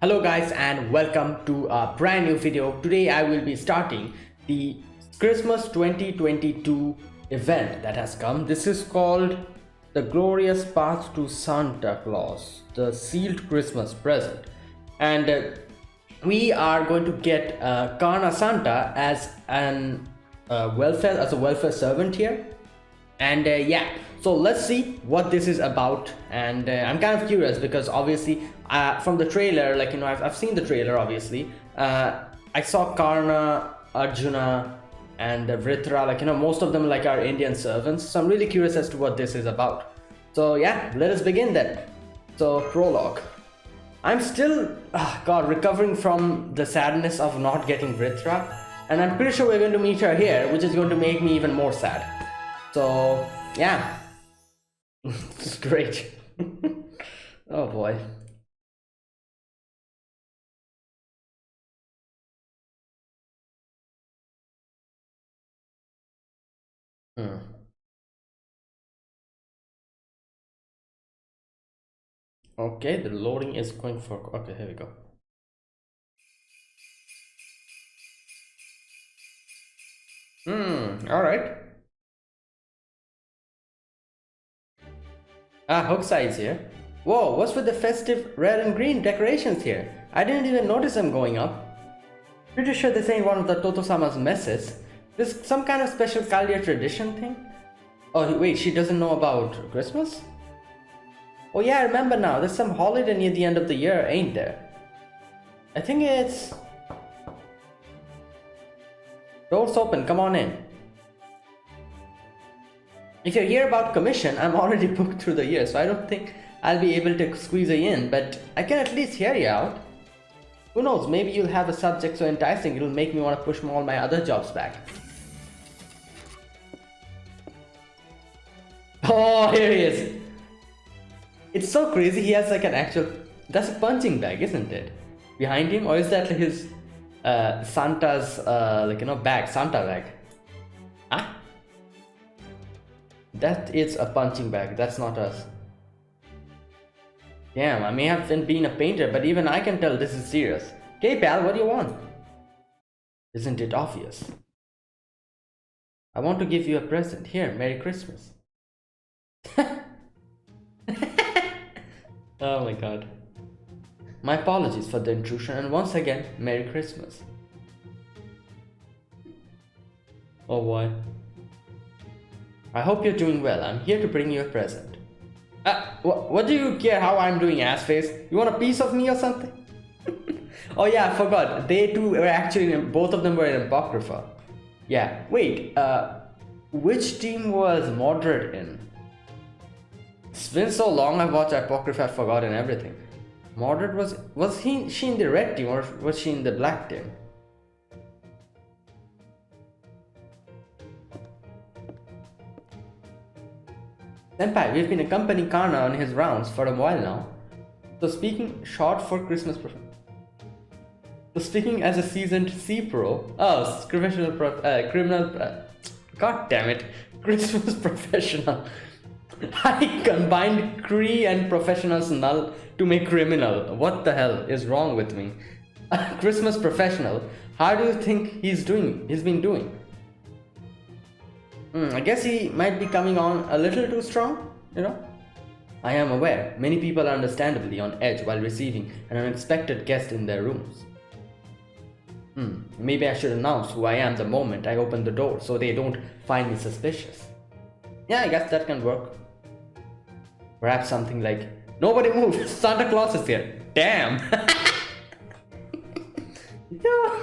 Hello guys and welcome to a brand new video. Today I will be starting the Christmas 2022 event that has come. This is called The Glorious Path to Santa Claus, the sealed Christmas present. And we are going to get Karna Santa as a welfare servant here. And yeah, so let's see what this is about. And I'm kind of curious because obviously from the trailer, I've seen the trailer obviously. I saw Karna, Arjuna and Vritra, most of them are Indian servants, so I'm really curious as to what this is about. So yeah, let us begin then. So prologue. I'm still recovering from the sadness of not getting Vritra, and I'm pretty sure we're going to meet her here, which is going to make me even more sad. So yeah, it's great. Oh boy. Okay, the loading is going for. Okay, here we go. All right. Hookside's here. Whoa, what's with the festive red and green decorations here? I didn't even notice them going up. Pretty sure this ain't one of the Toto-sama's messes. This some kind of special Kalya tradition thing? Oh wait, she doesn't know about Christmas? Oh yeah, I remember now. There's some holiday near the end of the year, ain't there? I think it's... Doors open, come on in. If you're here about commission, I'm already booked through the year, so I don't think I'll be able to squeeze you in, but I can at least hear you out. Who knows, maybe you'll have a subject so enticing it'll make me want to push all my other jobs back. Oh, here he is. It's so crazy, he has an actual... That's a punching bag, isn't it? Behind him, or is that his Santa's, bag, Santa bag? Huh? That is a punching bag, that's not us. Damn, I may have been a painter, but even I can tell this is serious. Okay, pal, what do you want? Isn't it obvious? I want to give you a present. Here, Merry Christmas. Oh my god. My apologies for the intrusion, and once again, Merry Christmas. Oh boy. I hope you're doing well. I'm here to bring you a present. What do you care how I'm doing, ass face? You want a piece of me or something? Oh yeah, I forgot. They two were actually, both of them were in Apocrypha. Yeah, wait, which team was Moderate in? It's been so long I've watched Apocrypha, I've forgotten everything. Moderate was she in the red team or was she in the black team? Senpai, we've been accompanying Karna on his rounds for a while now. So speaking as a seasoned C-Pro, god damn it, Christmas professional. I combined Cree and professional's null to make criminal. What the hell is wrong with me? Christmas professional, how do you think he's been doing? I guess he might be coming on a little too strong, I am aware, many people are understandably on edge while receiving an unexpected guest in their rooms. Maybe I should announce who I am the moment I open the door so they don't find me suspicious. Yeah, I guess that can work. Perhaps something like, nobody move, Santa Claus is here. Damn! Yeah.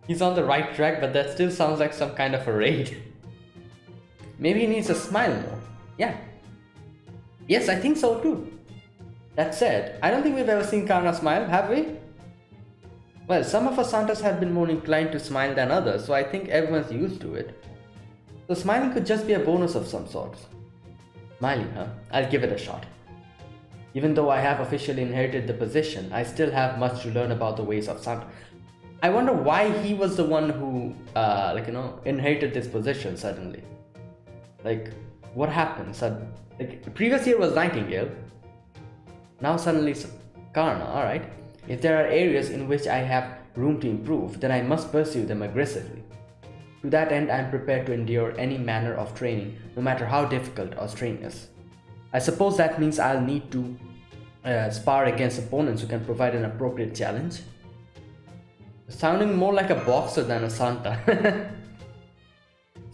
He's on the right track, but that still sounds like some kind of a raid. Maybe he needs to smile more. Yeah. Yes, I think so too. That said, I don't think we've ever seen Karna smile, have we? Well, some of us Santas have been more inclined to smile than others, so I think everyone's used to it. So smiling could just be a bonus of some sort. Smiling, huh? I'll give it a shot. Even though I have officially inherited the position, I still have much to learn about the ways of Santa. I wonder why he was the one who, inherited this position suddenly. What happened? Previous year was Nightingale. Now suddenly Karna, alright. If there are areas in which I have room to improve, then I must pursue them aggressively. To that end, I am prepared to endure any manner of training, no matter how difficult or strenuous. I suppose that means I'll need to spar against opponents who can provide an appropriate challenge. Sounding more like a boxer than a Santa.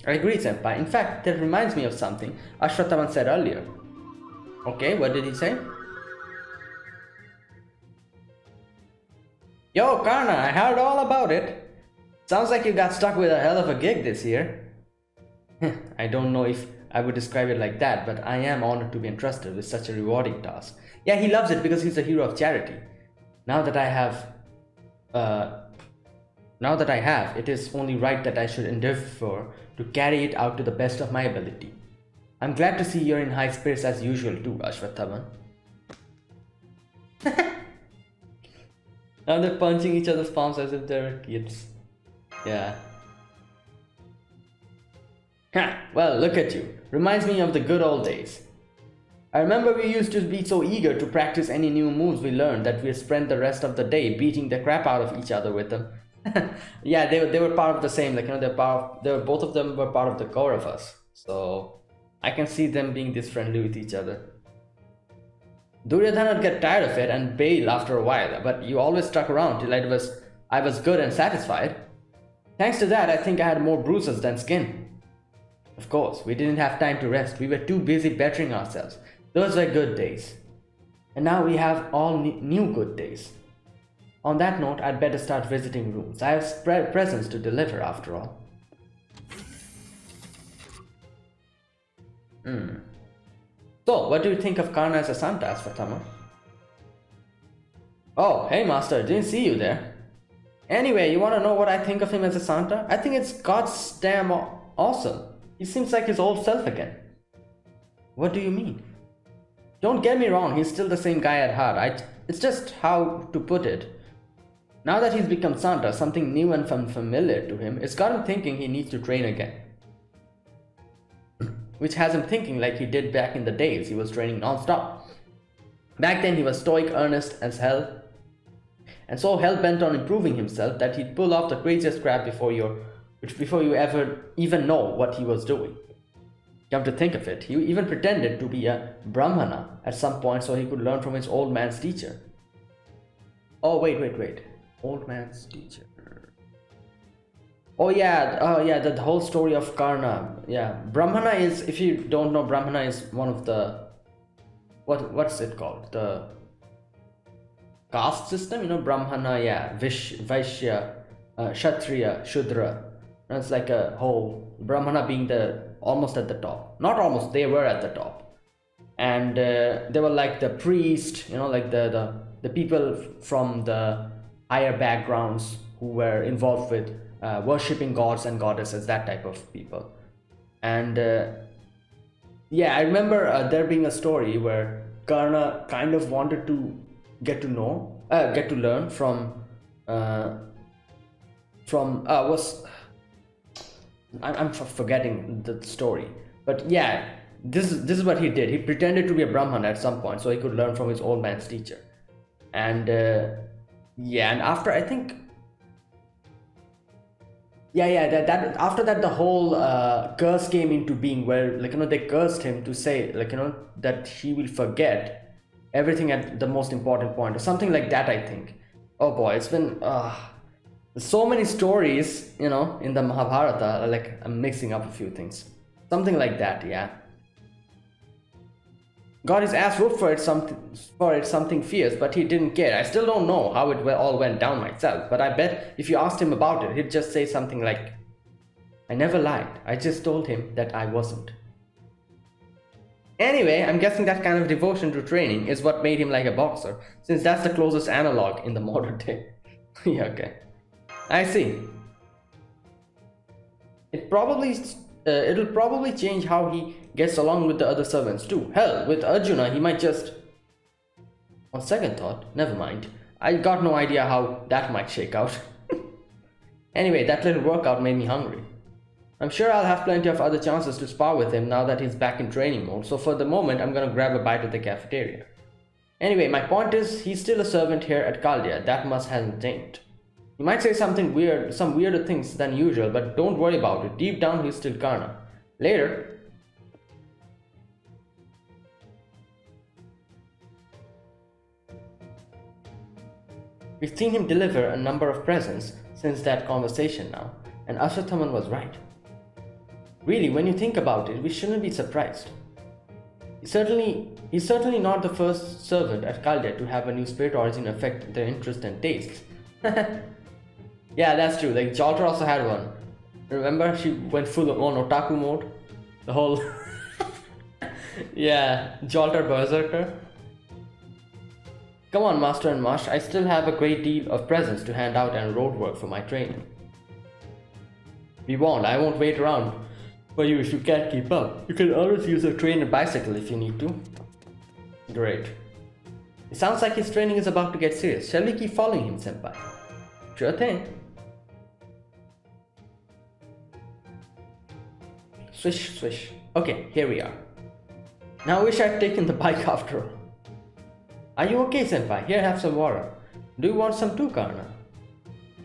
I agree, Senpai. In fact, that reminds me of something Ashwatthama said earlier. Okay, what did he say? Yo, Karna, I heard all about it. Sounds like you got stuck with a hell of a gig this year. I don't know if I would describe it like that, but I am honored to be entrusted with such a rewarding task. Yeah, he loves it because he's a hero of charity. Now that I have, it is only right that I should endeavor to carry it out to the best of my ability. I'm glad to see you're in high spirits as usual too, Ashwatthama. Now they're punching each other's palms as if they're kids. Yeah. Well, look at you. Reminds me of the good old days. I remember we used to be so eager to practice any new moves we learned that we spent the rest of the day beating the crap out of each other with them. Yeah, they were part of the same, like, you know, both of them were part of the core of us. So I can see them being this friendly with each other. Duryodhana would get tired of it and bail after a while, but you always stuck around till I was good and satisfied. Thanks to that, I think I had more bruises than skin. Of course, we didn't have time to rest. We were too busy bettering ourselves. Those were good days. And now we have all new good days. On that note, I'd better start visiting rooms. I have presents to deliver after all. So, what do you think of Karna as a Santa, Ashwatthama? Oh, hey master, didn't see you there. Anyway, you wanna know what I think of him as a Santa? I think it's God's damn awesome. He seems like his old self again. What do you mean? Don't get me wrong, he's still the same guy at heart. It's just how to put it. Now that he's become Santa, something new and familiar to him, it's got him thinking he needs to train again. Which has him thinking like he did back in the days he was training non-stop. Back then he was stoic, earnest as hell, and so hell-bent on improving himself that he'd pull off the craziest crap before you ever even know what he was doing. Come to think of it, he even pretended to be a Brahmana at some point so he could learn from his old man's teacher. Oh wait. Old man's teacher. Oh yeah, the whole story of Karna. Yeah, Brahmana is, if you don't know, Brahmana is one of the, what's it called? The caste system, you know, Brahmana, yeah, Vaishya, Kshatriya, Shudra. It's like a whole, Brahmana being almost at the top. Not almost, they were at the top. And they were like the priest, you know, like the people from the higher backgrounds who were involved with worshipping gods and goddesses, that type of people. And yeah, I remember there being a story where Karna kind of wanted to get to learn from I'm forgetting the story, but yeah, this is what he did. He pretended to be a Brahman at some point so he could learn from his old man's teacher. And yeah, and after, I think, that after that the whole curse came into being, where, like, you know, they cursed him to say, like, you know, that he will forget everything at the most important point or something like that, I think. Oh boy, it's been so many stories, you know, in the Mahabharata. Like, I'm mixing up a few things, something like that. Yeah, got his ass whooped for it something fierce, but he didn't care. I still don't know how it all went down myself, but I bet if you asked him about it, he'd just say something like, I never lied, I just told him that I wasn't. Anyway, I'm guessing that kind of devotion to training is what made him like a boxer, since that's the closest analog in the modern day. Yeah, okay, I see. It'll probably change how he gets along with the other servants too. Hell, with Arjuna, he might just... On second thought, never mind. I got no idea how that might shake out. Anyway, that little workout made me hungry. I'm sure I'll have plenty of other chances to spar with him now that he's back in training mode, so for the moment I'm gonna grab a bite at the cafeteria. Anyway, my point is, he's still a servant here at Caldia. That must hasn't changed. He might say something weird, some weirder things than usual, but don't worry about it. Deep down, he's still Karna. Later. We've seen him deliver a number of presents since that conversation now, and Ashwathaman was right. Really, when you think about it, we shouldn't be surprised. He's certainly not the first servant at Caldia to have a new spirit origin affect their interests and tastes. Yeah, that's true. Like Jalter also had one. Remember, she went full on otaku mode. The whole yeah, Jalter Berserker. Come on, Master and Mash. I still have a great deal of presents to hand out and road work for my training. We won't. I won't wait around for you if you can't keep up. You can always use a train and bicycle if you need to. Great. It sounds like his training is about to get serious. Shall we keep following him, Senpai? Sure thing. Swish, swish. Okay, here we are. Now I wish I'd taken the bike after all. Are you okay, Senpai? Here, have some water. Do you want some too, Karna?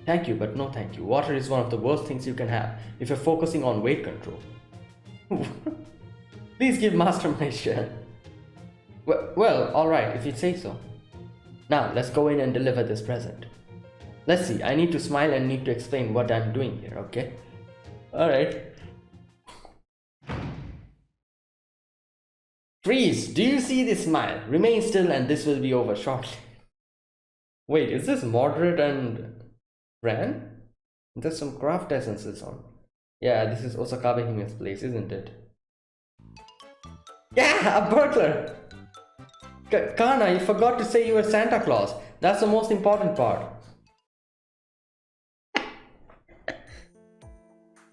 Thank you, but no thank you. Water is one of the worst things you can have if you're focusing on weight control. Please give Master my share. Well, alright, if you say so. Now, let's go in and deliver this present. Let's see, I need to smile and need to explain what I'm doing here, okay? Alright. Freeze! Do you see this smile? Remain still and this will be over shortly. Wait, is this Moderate and Bran? There's some craft essences on. Yeah, this is Osakabe Hime's place, isn't it? Yeah, a burglar! Karna, you forgot to say you were Santa Claus. That's the most important part.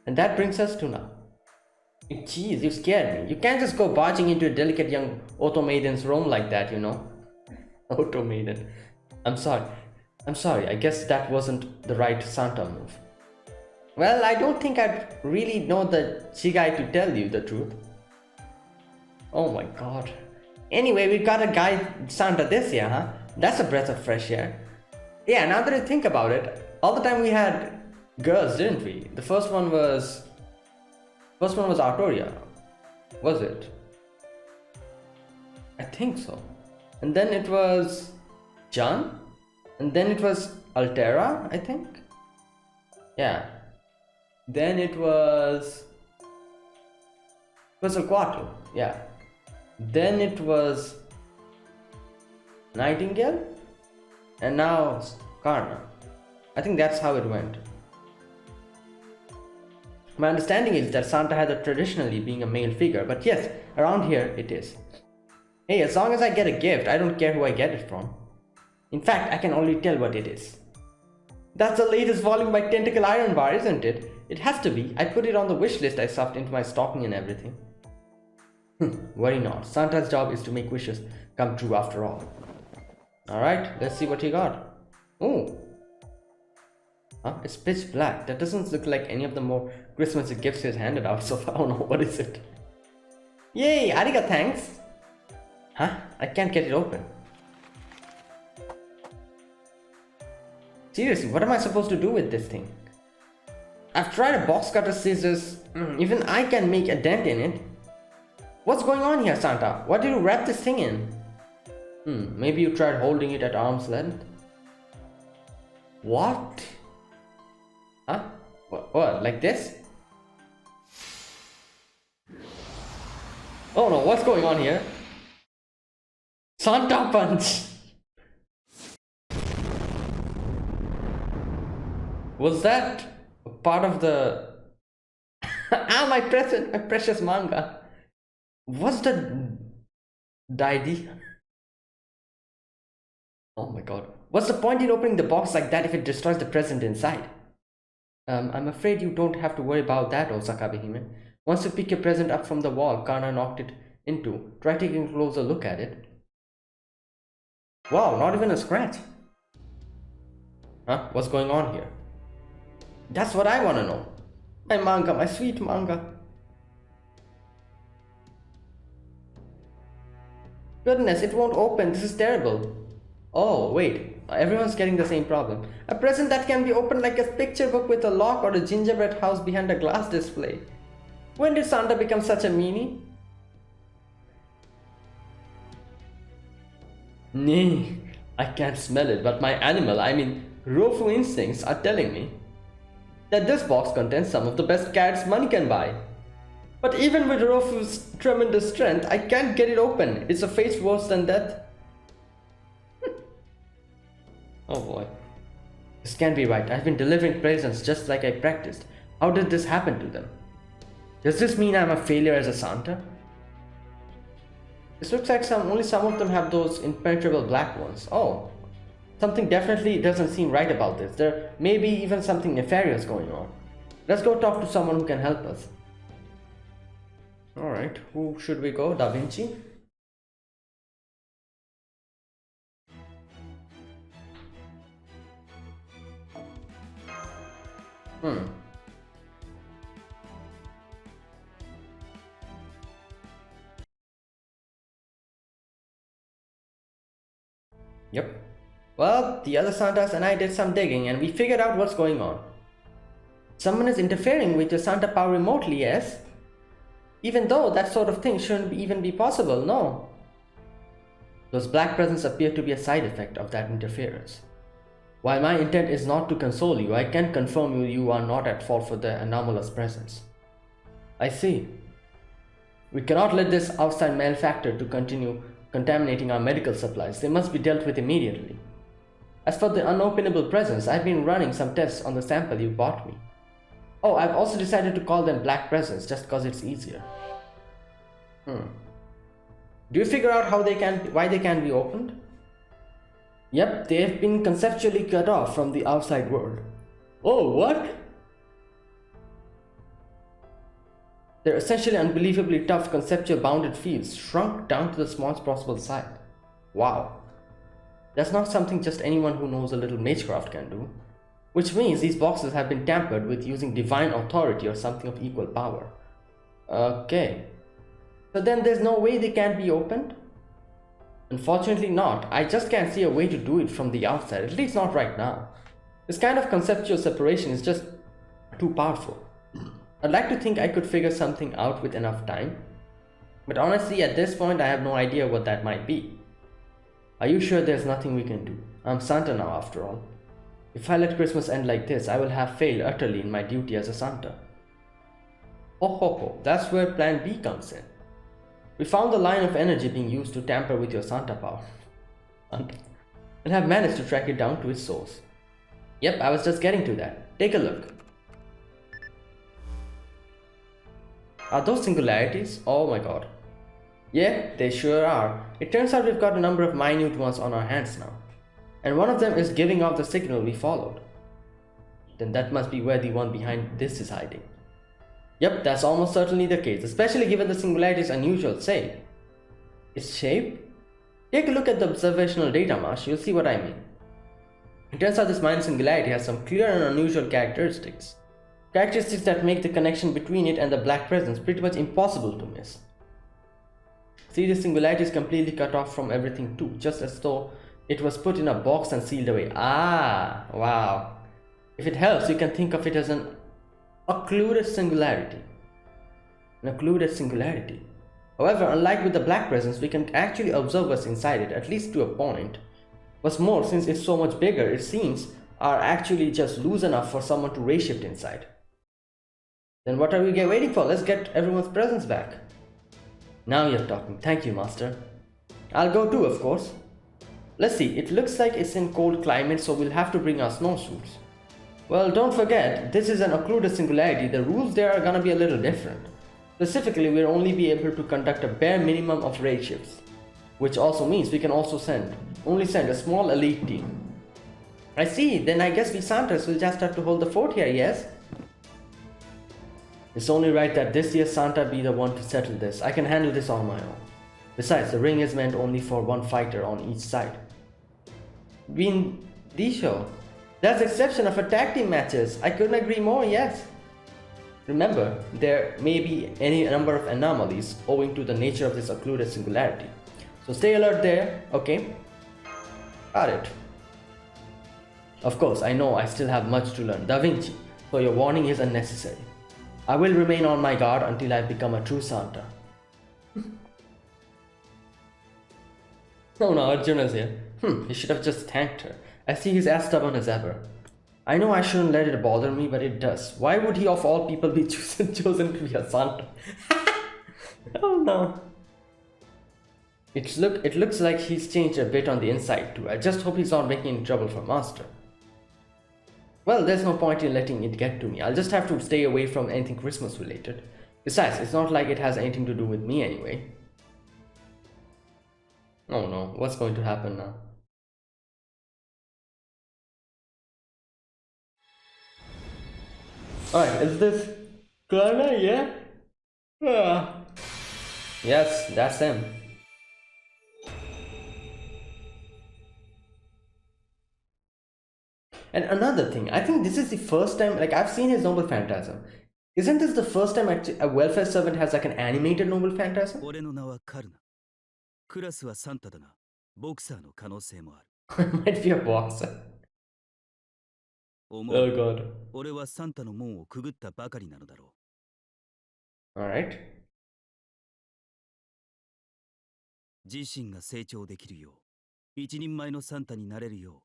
And that brings us to now. Jeez, you scared me. You can't just go barging into a delicate young Otto Maiden's room like that, you know. Otto Maiden. I'm sorry, I guess that wasn't the right Santa move. Well, I don't think I'd really know the Chigai to tell you the truth. Oh my god. Anyway, we got a guy Santa this year, huh? That's a breath of fresh air. Yeah, now that I think about it, all the time we had girls, didn't we? The first one was Artoria. Was it? I think so. And then it was Jan? And then it was Altera, I think? Yeah. Then it was Alquato, yeah. Then it was Nightingale, and now Karna. I think that's how it went. My understanding is that Santa had traditionally being a male figure, but yes, around here it is. Hey, as long as I get a gift, I don't care who I get it from. In fact, I can only tell what it is. That's the latest volume by Tentacle Iron Bar, isn't it? It has to be. I put it on the wish list I stuffed into my stocking and everything. Worry not. Santa's job is to make wishes come true after all. Alright, let's see what he got. Oh. Huh? It's pitch black. That doesn't look like any of the more Christmas gifts he's handed out so far. I don't know. What is it? Yay! Ariga, thanks! Huh? I can't get it open. Seriously, what am I supposed to do with this thing? I've tried a box cutter, scissors. Even I can make a dent in it. What's going on here, Santa? What did you wrap this thing in? Maybe you tried holding it at arm's length? What? Huh? What? Like this? Oh no, what's going on here? Santa punch! Was that part of the... my precious manga. What's the... Daidi? Oh my god. What's the point in opening the box like that if it destroys the present inside? I'm afraid you don't have to worry about that, Osakabe Hime. Once you pick your present up from the wall Karna knocked it into, try taking a closer look at it. Wow, not even a scratch. Huh? What's going on here? That's what I want to know. My manga, my sweet manga. Goodness, it won't open. This is terrible. Oh, wait. Everyone's getting the same problem. A present that can be opened like a picture book with a lock or a gingerbread house behind a glass display. When did Santa become such a meanie? Nee, I can't smell it, but my Rofu instincts are telling me that this box contains some of the best carrots money can buy. But even with Rofu's tremendous strength, I can't get it open. It's a fate worse than death. Oh boy. This can't be right. I've been delivering presents just like I practiced. How did this happen to them? Does this mean I'm a failure as a Santa? This looks like only some of them have those impenetrable black ones. Oh. Something definitely doesn't seem right about this. There may be even something nefarious going on. Let's go talk to someone who can help us. Alright, who should we go? Da Vinci? Yep. Well, the other Santas and I did some digging and we figured out what's going on. Someone is interfering with your Santa power remotely, yes? Even though that sort of thing shouldn't even be possible, no. Those black presents appear to be a side effect of that interference. While my intent is not to console you, I can confirm you are not at fault for the anomalous presence. I see. We cannot let this outside malefactor to continue contaminating our medical supplies. They must be dealt with immediately. As for the unopenable presents, I've been running some tests on the sample you bought me. Oh, I've also decided to call them black presents just because it's easier. Do you figure out why they can't be opened? Yep, they have been conceptually cut off from the outside world. Oh, what? They're essentially unbelievably tough conceptual bounded fields shrunk down to the smallest possible size. Wow. That's not something just anyone who knows a little magecraft can do. Which means these boxes have been tampered with using divine authority or something of equal power. Okay. So then there's no way they can't be opened? Unfortunately not. I just can't see a way to do it from the outside, at least not right now. This kind of conceptual separation is just too powerful. I'd like to think I could figure something out with enough time, but honestly at this point I have no idea what that might be. Are you sure there's nothing we can do? I'm Santa now after all. If I let Christmas end like this, I will have failed utterly in my duty as a Santa. Ho ho ho, that's where plan B comes in. We found the line of energy being used to tamper with your Santa power. And have managed to track it down to its source. Yep, I was just getting to that. Take a look. Are those singularities? Oh my god. Yeah, they sure are. It turns out we've got a number of minute ones on our hands now. And one of them is giving off the signal we followed. Then that must be where the one behind this is hiding. Yep, that's almost certainly the case, especially given the singularity's unusual shape. Its shape? Take a look at the observational data, Marsh, you'll see what I mean. It turns out this minor singularity has some clear and unusual characteristics. Characteristics that make the connection between it and the black presence pretty much impossible to miss. See, this singularity is completely cut off from everything too, just as though it was put in a box and sealed away. Ah, wow. If it helps, you can think of it as an occluded singularity. An occluded singularity. However, unlike with the black presence, we can actually observe what's inside it, at least to a point. What's more, since it's so much bigger, it seems are actually just loose enough for someone to ray shift inside. Then what are we waiting for? Let's get everyone's presents back. Now you're talking. Thank you, Master. I'll go too, of course. Let's see, it looks like it's in cold climate, so we'll have to bring our snowsuits. Well, don't forget, this is an occluded singularity. The rules there are gonna be a little different. Specifically, we'll only be able to conduct a bare minimum of raid shifts, which also means we can also only send a small elite team. I see, then I guess we Santas will just have to hold the fort here, yes? It's only right that this year's Santa be the one to settle this. I can handle this on my own. Besides, the ring is meant only for one fighter on each side. Being the show. That's the exception of tag team matches. I couldn't agree more, yes. Remember, there may be any number of anomalies owing to the nature of this occluded singularity. So stay alert there, okay? Got it. Of course, I know I still have much to learn. Da Vinci, so your warning is unnecessary. I will remain on my guard until I become a true Santa. Oh no, Arjuna's here. He should have just thanked her. I see he's as stubborn as ever. I know I shouldn't let it bother me, but it does. Why would he of all people be chosen to be a Santa? Oh no. It looks like he's changed a bit on the inside too. I just hope he's not making any trouble for Master. Well, there's no point in letting it get to me. I'll just have to stay away from anything Christmas related. Besides, it's not like it has anything to do with me anyway. Oh no, what's going to happen now? Alright, is this Karna? Yeah? Yes, that's him. And another thing, I think this is the first time, like I've seen his Noble Phantasm. Isn't this the first time a welfare servant has like an animated Noble Phantasm? Might be a boxer. Oh god. Alright. 自身が成長できるよう、一人前のサンタになれるよう、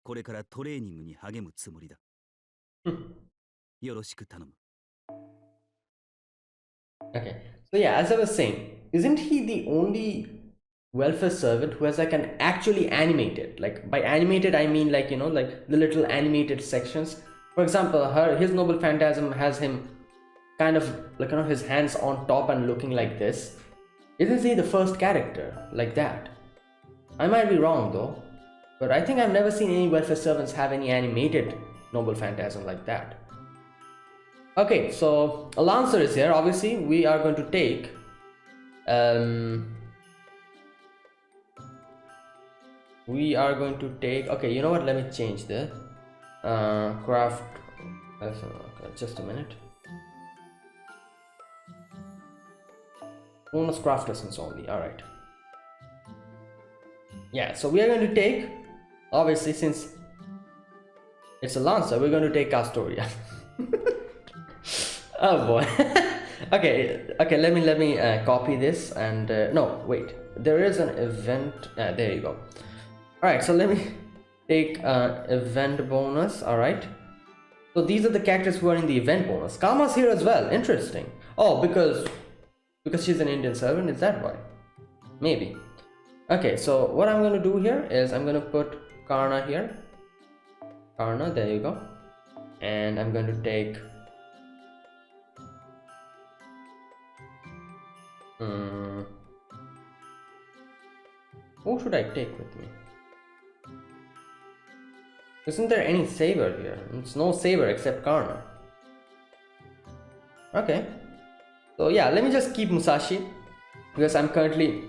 これからトレーニングに励むつもりだ。よろしく頼む。Okay, so yeah, as I was saying, isn't he the only welfare servant who has like an actually animated, like by animated I mean like, you know, like the little animated sections. For example, his Noble Phantasm has him kind of like, you know, his hands on top and looking like this. Isn't he the first character like that? I might be wrong though, but I think I've never seen any welfare servants have any animated Noble Phantasm like that. Okay, so a Lancer is here. Obviously, we are going to take okay, you know what, let me change the craft. Okay, just a minute. Bonus craft lessons only. All right. Yeah, so we are going to take, obviously, since it's a Lancer, we're going to take Castoria. Oh boy. okay, let me copy this and no, wait, there is an event. There you go. All right, so let me take event bonus. All right, so these are the characters who are in the event bonus. Karma's here as well. Interesting. Oh, because she's an Indian servant, is that why? Maybe. Okay, so what I'm going to do here is I'm going to put Karna here. Karna, there you go. And I'm going to take who should I take with me? Isn't there any saber here? It's no saber except Karna. Okay, so yeah, let me just keep Musashi because I'm currently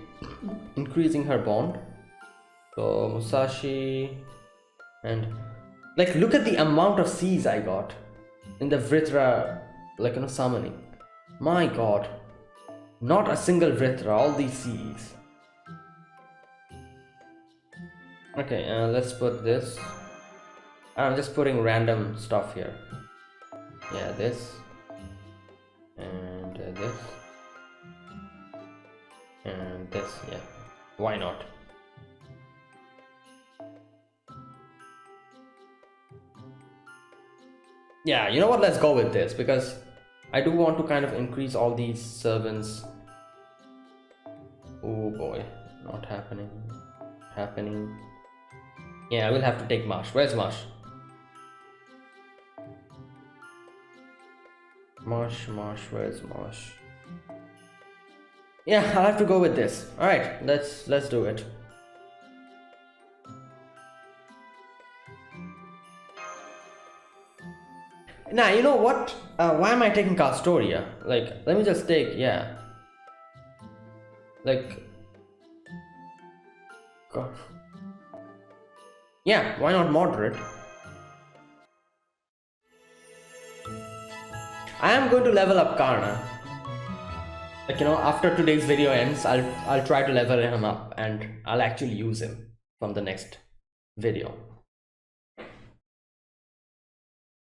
increasing her bond. So Musashi, and like look at the amount of C's I got in the Vritra, like, you know, summoning. My god, not a single Vritra, all these C's. Okay, let's put this. I'm just putting random stuff here. Yeah, this and this and this. Yeah, why not? Yeah, you know what, let's go with this because I do want to kind of increase all these servants. Oh boy, not happening. Yeah, I will have to take Marsh. Where's Marsh? Marsh, where's Marsh? Yeah, I'll have to go with this. Alright, let's do it. Now, you know what? Why am I taking Castoria? Like, let me just take, yeah. Like, God. Yeah, why not moderate? I am going to level up Karna. Like, you know, after today's video ends, I'll try to level him up and I'll actually use him from the next video.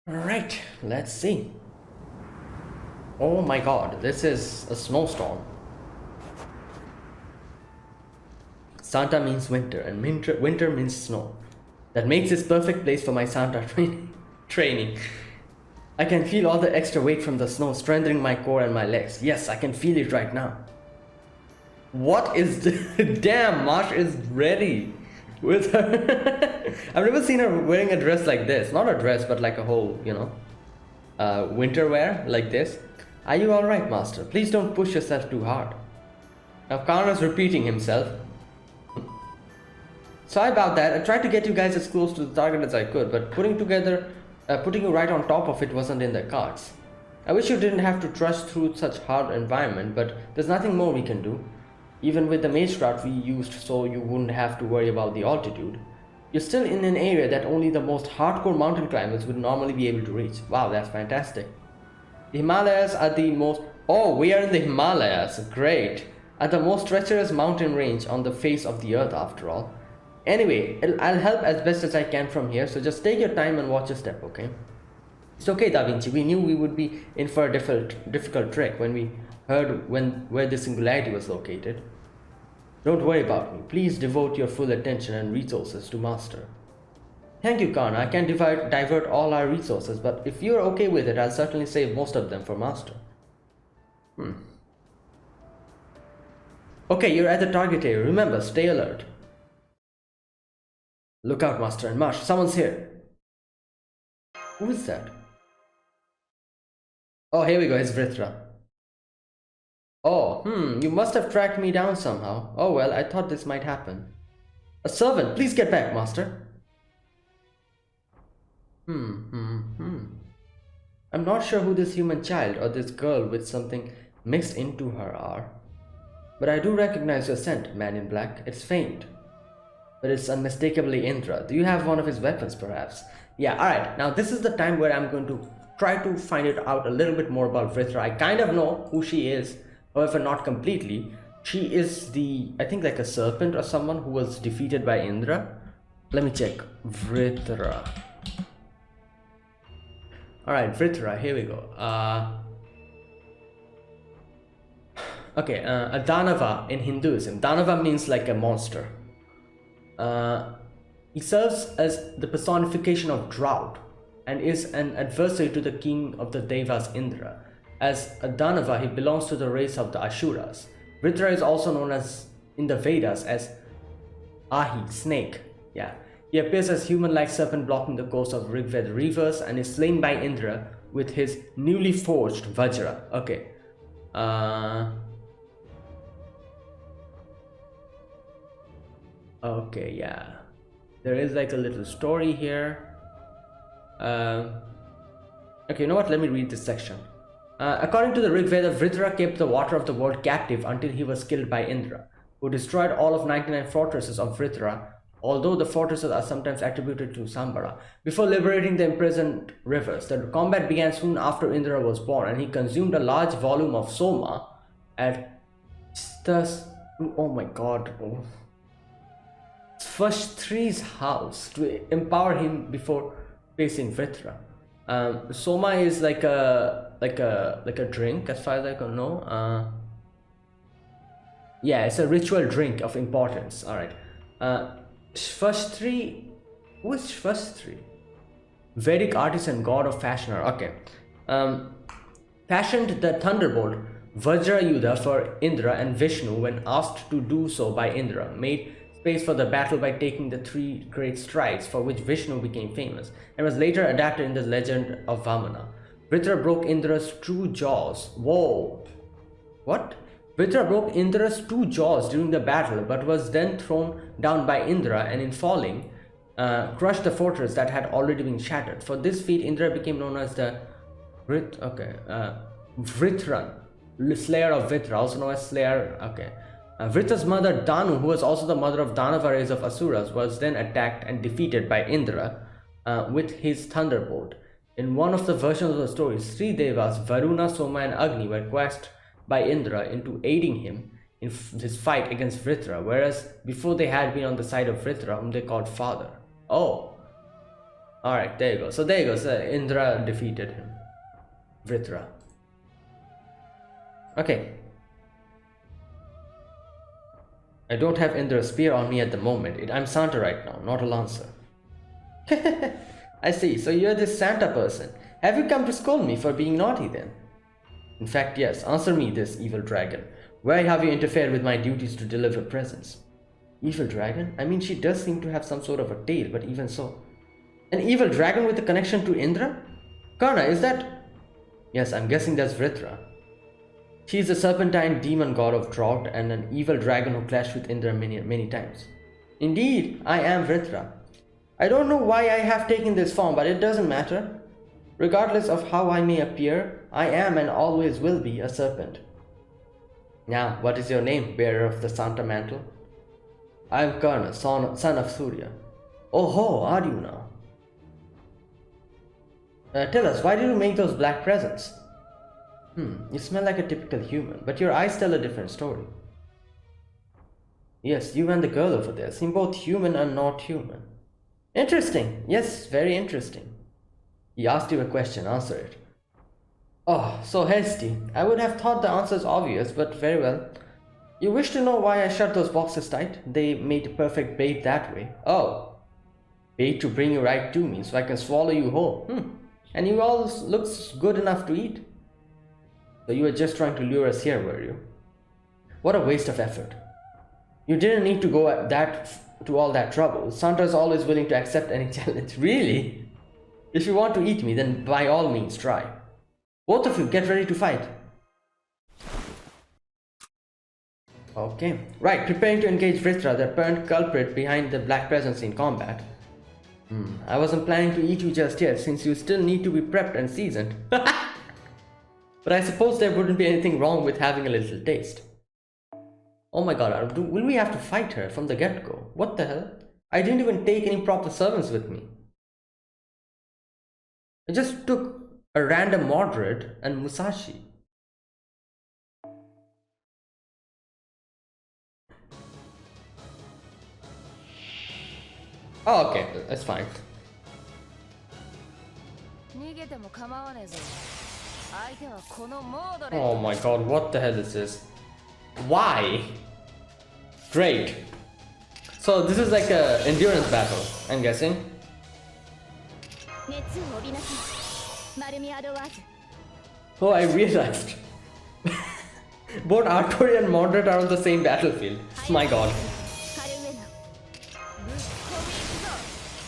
All right, let's see. Oh my god, this is a snowstorm. Santa means winter, and winter means snow. That makes this perfect place for my Santa training. I can feel all the extra weight from the snow strengthening my core and my legs. Yes, I can feel it right now. What is the... Damn, Marsh is ready with her. I've never seen her wearing a dress like this. Not a dress, but like a whole, you know, winter wear like this. Are you alright, Master? Please don't push yourself too hard. Now Karna's repeating himself. Sorry about that. I tried to get you guys as close to the target as I could, but putting you right on top of it wasn't in the cards. I wish you didn't have to trudge through such hard environment, but there's nothing more we can do. Even with the magecraft we used so you wouldn't have to worry about the altitude. You're still in an area that only the most hardcore mountain climbers would normally be able to reach. Wow, that's fantastic. The Himalayas are the most... Oh, we are in the Himalayas. Great. Are the most treacherous mountain range on the face of the earth after all. Anyway, I'll help as best as I can from here, so just take your time and watch your step, okay? It's okay, Da Vinci. We knew we would be in for a difficult trek when we heard where the singularity was located. Don't worry about me. Please devote your full attention and resources to Master. Thank you, Karna. I can divert all our resources, but if you're okay with it, I'll certainly save most of them for Master. Okay, you're at the target area. Remember, stay alert. Look out, Master, and Marsh. Someone's here. Who is that? Oh, here we go. It's Vritra. Oh, you must have tracked me down somehow. Oh well, I thought this might happen. A servant, please get back, Master. I'm not sure who this human child or this girl with something mixed into her are. But I do recognize your scent, man in black. It's faint. But it's unmistakably Indra. Do you have one of his weapons, perhaps? Yeah, alright. Now this is the time where I'm going to try to find it out a little bit more about Vritra. I kind of know who she is, however not completely. She is I think like a serpent or someone who was defeated by Indra. Let me check. Vritra. Alright, Vritra, here we go. Okay, a Danava in Hinduism. Danava means like a monster. He serves as the personification of drought and is an adversary to the king of the Devas, Indra. As a Danava, he belongs to the race of the Asuras. Vritra is also known as in the Vedas as Ahi, snake. Yeah. He appears as human-like serpent blocking the course of Rigved rivers and is slain by Indra with his newly forged Vajra. Okay. Okay, yeah. There is like a little story here. Okay, you know what? Let me read this section. According to the Rig Veda, Vritra kept the water of the world captive until he was killed by Indra, who destroyed all of 99 fortresses of Vritra, although the fortresses are sometimes attributed to Sambara. Before liberating the imprisoned rivers, the combat began soon after Indra was born, and he consumed a large volume of Soma at oh my god, Svashtri's house to empower him before facing Vritra. Soma is like a drink, as far as I can know. Yeah, it's a ritual drink of importance. All right. Svashtri, who is Svashtri? Vedic artisan, god of fashioner. Okay. Fashioned the thunderbolt Vajrayudha for Indra and Vishnu when asked to do so by Indra. Made space for the battle by taking the 3 great strides for which Vishnu became famous and was later adapted in the legend of Vamana. Vritra broke Indra's 2 jaws. Whoa. What? Vritra broke Indra's 2 jaws during the battle but was then thrown down by Indra and in falling crushed the fortress that had already been shattered. For this feat, Indra became known as the Vritran, slayer of Vritra, also known as slayer. Okay. Vritra's mother Danu, who was also the mother of Danava race of Asuras, was then attacked and defeated by Indra with his thunderbolt. In one of the versions of the story, 3 devas, Varuna, Soma and Agni, were by Indra into aiding him in his fight against Vritra, whereas before they had been on the side of Vritra, whom they called father. Oh, alright, there you go. So there you go. So Indra defeated him. Vritra. Okay. I don't have Indra's spear on me at the moment. I'm Santa right now, not a lancer. I see. So you're this Santa person. Have you come to scold me for being naughty then? In fact, yes. Answer me this, evil dragon. Why have you interfered with my duties to deliver presents? Evil dragon? I mean, she does seem to have some sort of a tail, but even so. An evil dragon with a connection to Indra? Karna, is that... Yes, I'm guessing that's Vritra. She is a serpentine demon god of drought and an evil dragon who clashed with Indra many times. Indeed, I am Vritra. I don't know why I have taken this form, but it doesn't matter. Regardless of how I may appear, I am and always will be a serpent. Now, what is your name, bearer of the Santa mantle? I am Karna, son of Surya. Oh ho, are you now? Tell us, why did you make those black presents? You smell like a typical human, but your eyes tell a different story. Yes, you and the girl over there seem both human and not human. Interesting. Yes, very interesting. He asked you a question, answer it. Oh, so hasty. I would have thought the answer's obvious, but very well. You wish to know why I shut those boxes tight? They made perfect bait that way. Oh. Bait to bring you right to me so I can swallow you whole. And you all looks good enough to eat. So you were just trying to lure us here, were you? What a waste of effort. You didn't need to go to all that trouble. Santa's always willing to accept any challenge. Really? If you want to eat me, then by all means try. Both of you, get ready to fight. Okay. Right, preparing to engage Vritra, the apparent culprit behind the black presence in combat. I wasn't planning to eat you just yet, since you still need to be prepped and seasoned. But I suppose there wouldn't be anything wrong with having a little taste. Oh my god, will we have to fight her from the get-go? What the hell? I didn't even take any proper servants with me. I just took a random moderate and Musashi. Oh, okay, that's fine. Oh my god, what the hell is this? Why? Great. So this is like a endurance battle, I'm guessing. Oh, I realized. Both Artori and Moderate are on the same battlefield. My god.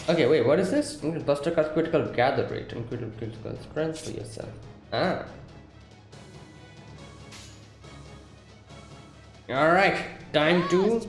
Okay, wait, what is this? Buster cuts critical gather rate and critical strength for yourself. Ah. Alright, time to...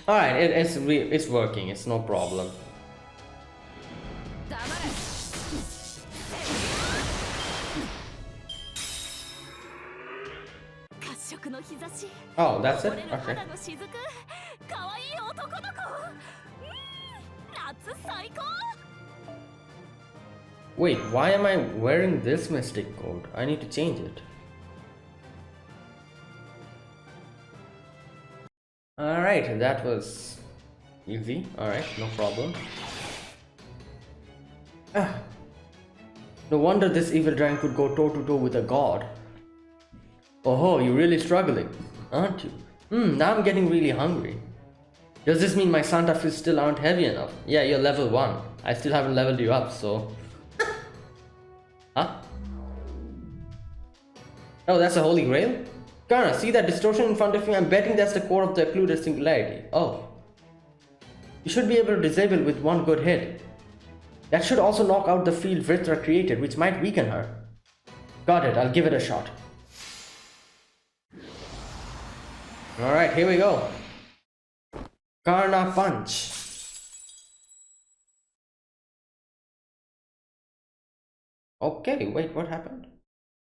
Alright, it's working, it's no problem. Oh, that's it? Okay. Wait, why am I wearing this mystic coat? I need to change it. Alright, that was easy. Alright, no problem. No wonder this evil dragon could go toe to toe with a god. Oh, you're really struggling, aren't you? Now I'm getting really hungry. Does this mean my Santa fists still aren't heavy enough? Yeah, you're level 1. I still haven't leveled you up, so... Huh? Oh, that's a holy grail? Karna, see that distortion in front of you? I'm betting that's the core of the occluded singularity. Oh. You should be able to disable with one good hit. That should also knock out the field Vritra created, which might weaken her. Got it, I'll give it a shot. Alright, here we go. Karna punch. Okay, wait, what happened?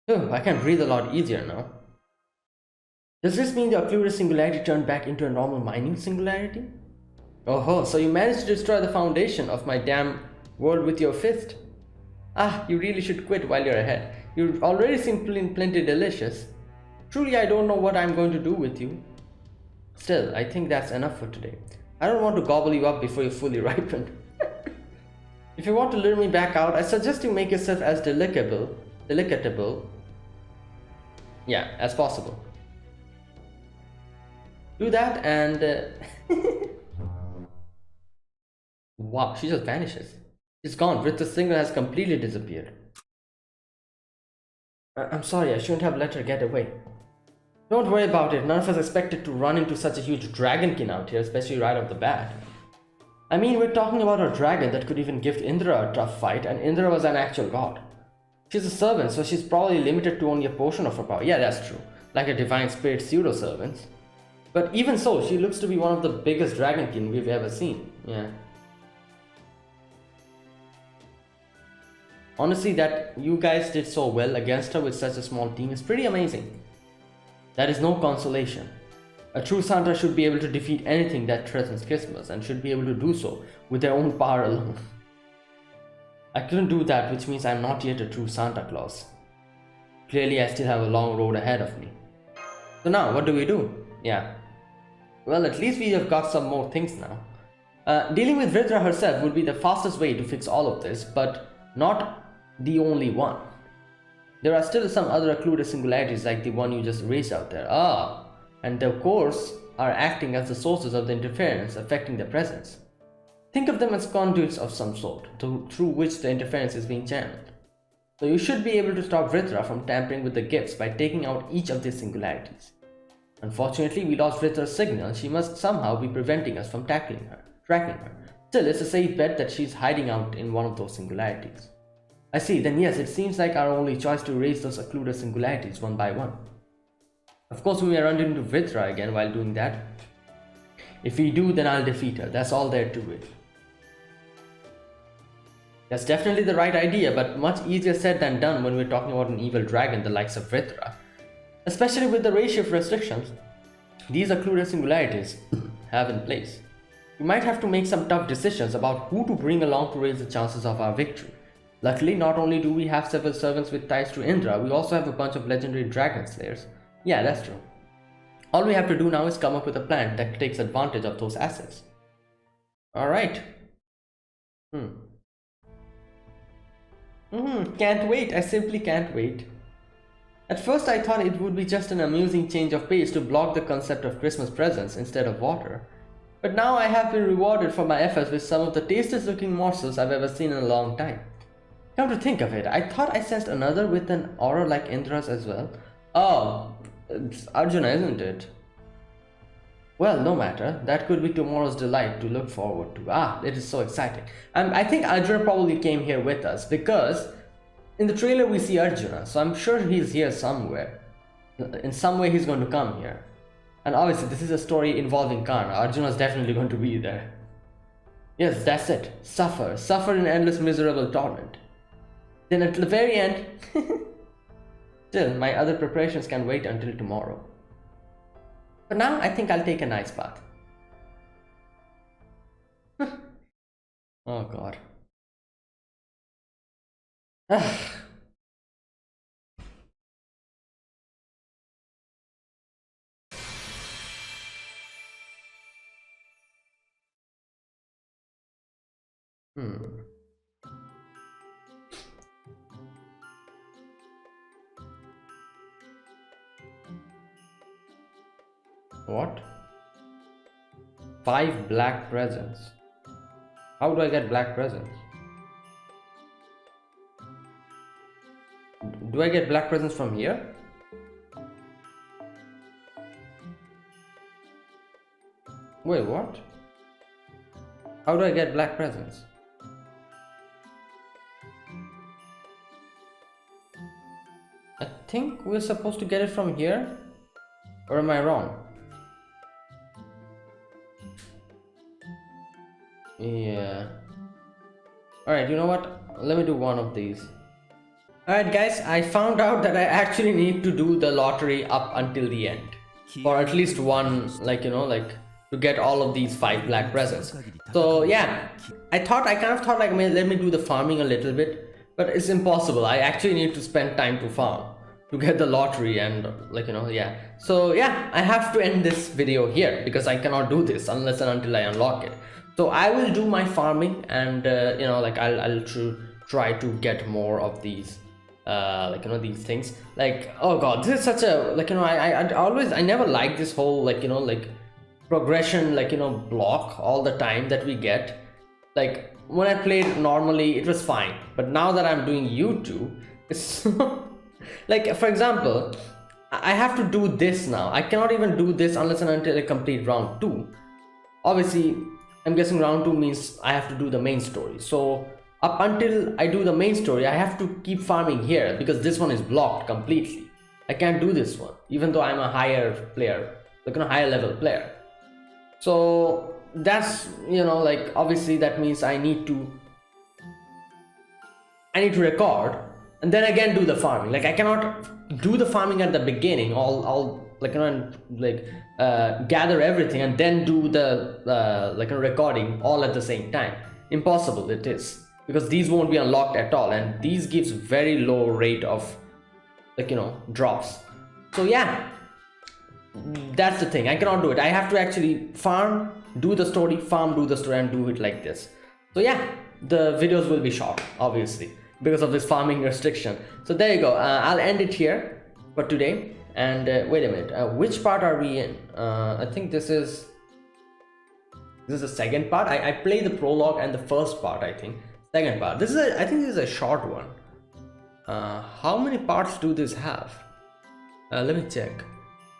Oh, I can breathe a lot easier now. Does this mean the occluded singularity turned back into a normal minute singularity? Oh, so you managed to destroy the foundation of my damn world with your fist? Ah, you really should quit while you're ahead. You already seem plenty delicious. Truly, I don't know what I'm going to do with you. Still, I think that's enough for today. I don't want to gobble you up before you fully ripen. If you want to lure me back out, I suggest you make yourself as delicatable, yeah, as possible. Do that and wow, she just vanishes. She's gone. Vritra's signal has completely disappeared. I'm sorry, I shouldn't have let her get away. Don't worry about it. None of us expected to run into such a huge dragonkin out here, especially right off the bat. I mean, we're talking about a dragon that could even give Indra a tough fight, and Indra was an actual god. She's a servant, so she's probably limited to only a portion of her power. Yeah, that's true. Like a divine spirit pseudo-servants. But even so, she looks to be one of the biggest dragonkin we've ever seen. Yeah. Honestly, that you guys did so well against her with such a small team is pretty amazing. That is no consolation. A true Santa should be able to defeat anything that threatens Christmas and should be able to do so with their own power alone. I couldn't do that, which means I'm not yet a true Santa Claus. Clearly, I still have a long road ahead of me. So now, what do we do? Yeah. Well, at least we have got some more things now. Dealing with Vritra herself would be the fastest way to fix all of this, but not the only one. There are still some other occluded singularities like the one you just raised out there. Ah, and of course are acting as the sources of the interference affecting the presence. Think of them as conduits of some sort, through which the interference is being channeled. So you should be able to stop Vritra from tampering with the gifts by taking out each of these singularities. Unfortunately, we lost Vritra's signal. She must somehow be preventing us from tracking her. Still, it's a safe bet that she's hiding out in one of those singularities. I see, then yes, it seems like our only choice to erase those occluded singularities one by one. Of course, we may run into Vritra again while doing that. If we do, then I'll defeat her. That's all there to it. That's definitely the right idea, but much easier said than done when we're talking about an evil dragon the likes of Vritra. Especially with the ratio of restrictions these occluded singularities have in place. We might have to make some tough decisions about who to bring along to raise the chances of our victory. Luckily, not only do we have several servants with ties to Indra, we also have a bunch of legendary dragon slayers. Yeah, that's true. All we have to do now is come up with a plan that takes advantage of those assets. Alright. Can't wait. I simply can't wait. At first I thought it would be just an amusing change of pace to block the concept of Christmas presents instead of water. But now I have been rewarded for my efforts with some of the tastiest looking morsels I've ever seen in a long time. Come to think of it, I thought I sensed another with an aura like Indra's as well. Oh, it's Arjuna, isn't it? Well, no matter. That could be tomorrow's delight to look forward to. Ah, it is so exciting. I think Arjuna probably came here with us because in the trailer we see Arjuna, so I'm sure he's here somewhere. In some way he's going to come here. And obviously this is a story involving Karna. Arjuna's definitely going to be there. Yes, that's it. Suffer in endless miserable torment. Then at the very end... Still, my other preparations can wait until tomorrow. For now, I think I'll take a nice bath. Oh god. What? 5 black presents. How do I get black presents? Do I get black presents from here? Wait, what? How do I get black presents? I think we're supposed to get it from here? Or am I wrong? Yeah. Alright, you know what? Let me do one of these. Alright guys, I found out that I actually need to do the lottery up until the end. For at least one, like, to get all of these 5 black presents. So yeah, I kind of thought like, let me do the farming a little bit, but it's impossible. I actually need to spend time to farm to get the lottery and yeah. So yeah, I have to end this video here because I cannot do this unless and until I unlock it. So I will do my farming and I'll try to get more of these these things. Like, oh god, this is such a I never liked this whole progression block all the time that we get. Like when I played normally it was fine, but now that I'm doing YouTube, it's like, for example, I have to do this now. I cannot even do this unless and until I complete round 2. Obviously, I'm guessing round 2 means I have to do the main story. So up until I do the main story, I have to keep farming here because this one is blocked completely. I can't do this one, even though I'm a higher player, like a higher level player. So that's, obviously that means I need to record and then again do the farming. Like I cannot do the farming at the beginning, I'll gather everything and then do the recording all at the same time. Impossible it is, because these won't be unlocked at all, and these gives very low rate of drops. So yeah, that's the thing, I cannot do it. I have to actually farm, do the story, farm, do the story, and do it like this. So yeah, the videos will be short obviously because of this farming restriction. So there you go. I'll end it here for today. And wait a minute, which part are we in? I think this is the second part. I played the prologue and the first part. I think second part. I think this is a short one. How many parts do this have? Let me check.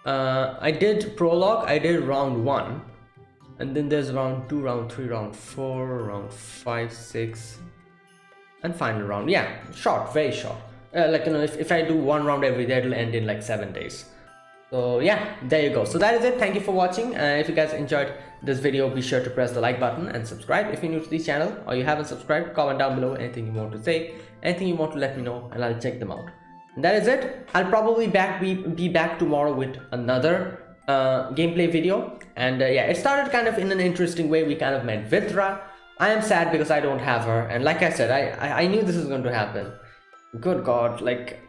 I did prologue, I did round 1, and then there's round 2, round 3, round 4, round 5, 6, and final round. Yeah, short, very short. If I do one round every day, it'll end in like 7 days. So yeah, there you go. So that is it. Thank you for watching. If you guys enjoyed this video, be sure to press the like button and subscribe if you're new to this channel or you haven't subscribed. Comment down below anything you want to say, anything you want to let me know, and I'll check them out. And that is it. I'll probably be back tomorrow with another gameplay video. And yeah, it started kind of in an interesting way. We kind of met Vritra. I am sad because I don't have her, and like I said, I knew this was going to happen. Good god, like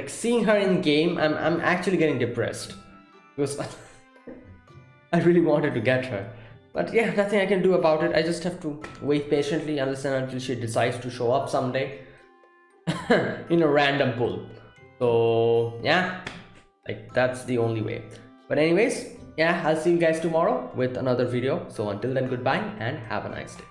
seeing her in game, I'm actually getting depressed because I really wanted to get her, but yeah, nothing I can do about it. I just have to wait patiently and listen until she decides to show up someday in a random pull. So yeah, like that's the only way. But anyways, yeah, I'll see you guys tomorrow with another video. So until then, goodbye and have a nice day.